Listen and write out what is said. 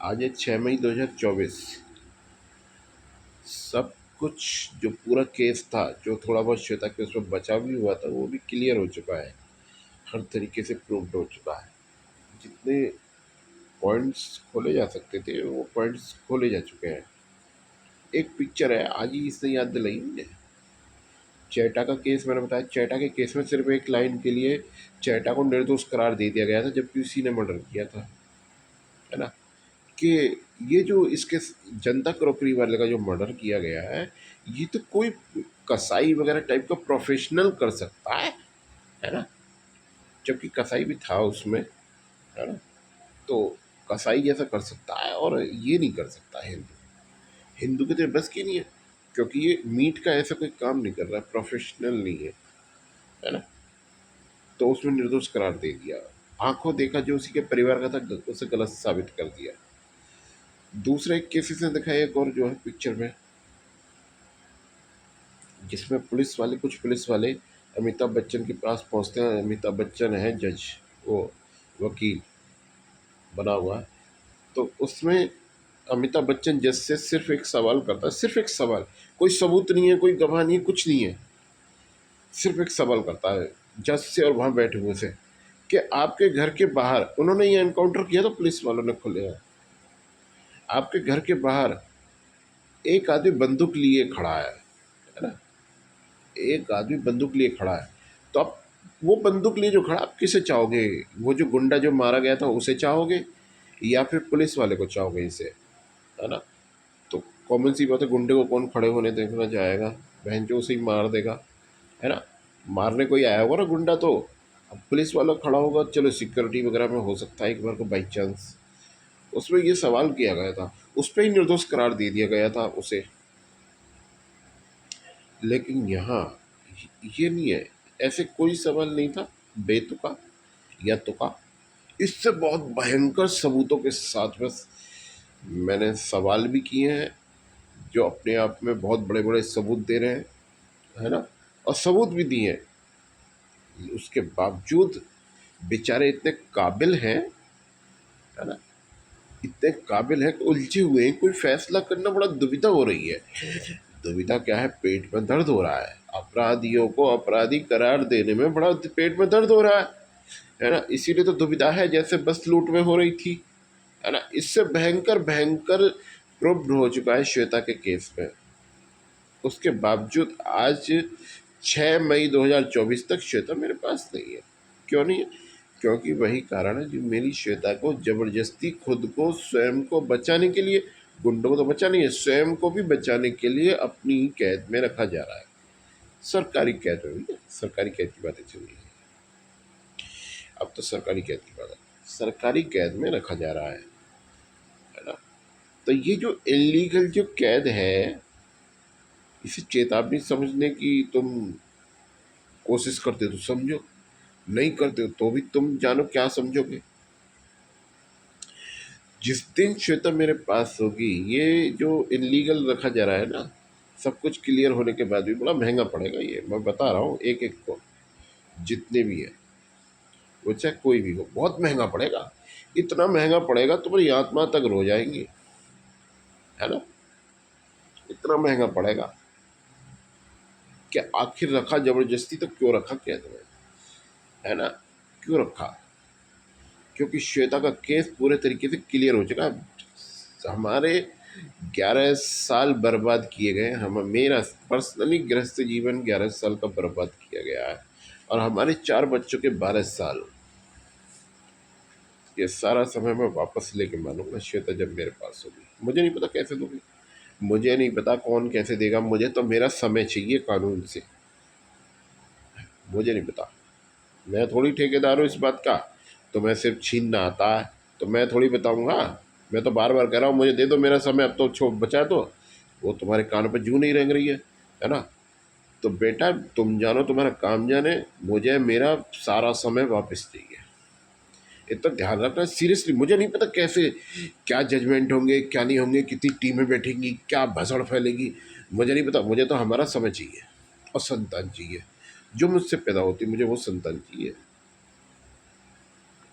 आज है 6 मई 2024। सब कुछ जो पूरा केस था, जो थोड़ा बहुत श्वेता के उसमें बचा भी हुआ था, वो भी क्लियर हो चुका है। हर तरीके से प्रूव्ड हो चुका है। जितने पॉइंट्स खोले जा सकते थे वो पॉइंट्स खोले जा चुके हैं। एक पिक्चर है, आज ही इसने याद दिलाई मुझे। चैटा का केस मैंने बताया, चैटा के केस में सिर्फ एक लाइन के लिए चैटा को निर्दोष करार दे दिया गया था, जबकि उसी ने मर्डर किया था, है ना। कि ये जो इसके जनता क्रॉकरी वाले का जो मर्डर किया गया है, ये तो कोई कसाई वगैरह टाइप का प्रोफेशनल कर सकता है ना। जबकि कसाई भी था उसमें, है ना। तो कसाई जैसा कर सकता है और ये नहीं कर सकता हिंदू। हिंदू के तो बस की नहीं है, क्योंकि ये मीट का ऐसा कोई काम नहीं कर रहा है, प्रोफेशनल नहीं है ना। तो उसमें निर्दोष करार दे दिया। आंखों देखा जो उसी के परिवार का था, उसे गलत साबित कर दिया। दूसरा एक केसेस ने दिखाया एक और जो है पिक्चर में, जिसमें कुछ पुलिस वाले अमिताभ बच्चन के पास पहुंचते हैं। अमिताभ बच्चन है जज, वो वकील बना हुआ है। तो उसमें अमिताभ बच्चन जज से सिर्फ एक सवाल करता है, सिर्फ एक सवाल, कोई सबूत नहीं है, कोई गवाह नहीं है, कुछ नहीं है। सिर्फ एक सवाल करता है जज से और वहाँ बैठे हुए से, कि आपके घर के बाहर, उन्होंने ये एनकाउंटर किया तो पुलिस वालों ने खुले हैं, आपके घर के बाहर एक आदमी बंदूक लिए खड़ा है ना। एक आदमी बंदूक लिए खड़ा है, तो आप वो बंदूक लिए जो खड़ा, आप किसे चाहोगे? वो जो गुंडा जो मारा गया था उसे चाहोगे, या फिर पुलिस वाले को चाहोगे इसे, है ना। तो कॉमन सी बात है, गुंडे को कौन खड़े होने देखना चाहेगा? बहन जो उसे ही मार देगा, है ना। मारने कोई आया होगा ना गुंडा, तो अब पुलिस वाला खड़ा होगा, चलो सिक्योरिटी वगैरह में हो सकता है एक बार को बाई चांस। उसमें ये सवाल किया गया था, उस पर ही निर्दोष करार दे दिया गया था उसे। लेकिन यहाँ ये नहीं है, ऐसे कोई सवाल नहीं था बेतुका या तुका। इससे बहुत भयंकर सबूतों के साथ बस मैंने सवाल भी किए हैं, जो अपने आप में बहुत बड़े बड़े सबूत दे रहे हैं, है ना। और सबूत भी दिए हैं, उसके बावजूद बेचारे इतने काबिल हैं, है ना, इतने काबिल हैं कि उलझे हुए हैं, कोई फैसला करना बड़ा दुविधा हो रही है। दुविधा क्या है? पेट में दर्द हो रहा है, अपराधियों को अपराधी करार देने में बड़ा पेट में दर्द हो रहा है ना। इसीलिए तो दुविधा है, जैसे बस लूट में हो रही थी, है ना। इससे भयंकर भयंकर प्रूव्ड हो चुका है श्वेता के केस में। उसके बावजूद आज 6 मई 2024 तक श्वेता मेरे पास नहीं है। क्यों नहीं है? क्योंकि वही कारण है जो मेरी श्वेता को जबरदस्ती खुद को, स्वयं को बचाने के लिए, गुंडों को तो बचा नहीं है, स्वयं को भी बचाने के लिए अपनी कैद में रखा जा रहा है। सरकारी कैद में भी, सरकारी कैद की बातें चल रही है, अब तो सरकारी कैद की बात है, सरकारी कैद में रखा जा रहा है ना। तो ये जो इलीगल जो कैद है, इसे चेतावनी समझने की तुम कोशिश करते हो तो समझो, नहीं करते हो तो भी तुम जानो क्या समझोगे। जिस दिन श्वेता मेरे पास होगी, ये जो इलीगल रखा जा रहा है ना, सब कुछ क्लियर होने के बाद भी बड़ा महंगा पड़ेगा। ये मैं बता रहा हूँ, एक एक को, जितने भी है, वो चाहे कोई भी हो, बहुत महंगा पड़ेगा। इतना महंगा पड़ेगा तुम्हारी आत्मा तक रो जाएंगी, है ना। इतना महंगा पड़ेगा कि आखिर रखा जबरदस्ती तो क्यों रखा, क्या तुम्हें, है ना, क्यों रखा? क्योंकि श्वेता का केस पूरे तरीके से क्लियर हो चुका है। हमारे 11 साल बर्बाद किए गए, हम, मेरा पर्सनली गृहस्थ जीवन 11 साल का बर्बाद किया गया है, और हमारे 4 बच्चों के 12 साल। ये सारा समय मैं वापस लेके मानूंगा श्वेता जब मेरे पास होगी। मुझे नहीं पता कैसे दोगी, मुझे नहीं पता कौन कैसे देगा, मुझे तो मेरा समय चाहिए कानून से। मुझे नहीं पता, मैं थोड़ी ठेकेदार हूँ इस बात का, तो मैं सिर्फ छीनना आता है तो मैं थोड़ी बताऊंगा। मैं तो बार बार कह रहा हूँ मुझे दे दो मेरा समय, अब तो छो बचा दो। वो तुम्हारे कान पर जूं नहीं रेंग रही है ना। तो बेटा तुम जानो, तुम्हारा काम जाने, मुझे मेरा सारा समय वापस चाहिए। इतना ध्यान रखना सीरियसली। मुझे नहीं पता कैसे, क्या जजमेंट होंगे, क्या नहीं होंगे, कितनी टीमें बैठेंगी, क्या भसड़ फैलेगी, मुझे नहीं पता। मुझे तो हमारा समय चाहिए और संतान चाहिए, जो मुझसे पैदा होती, मुझे वो संतान चाहिए।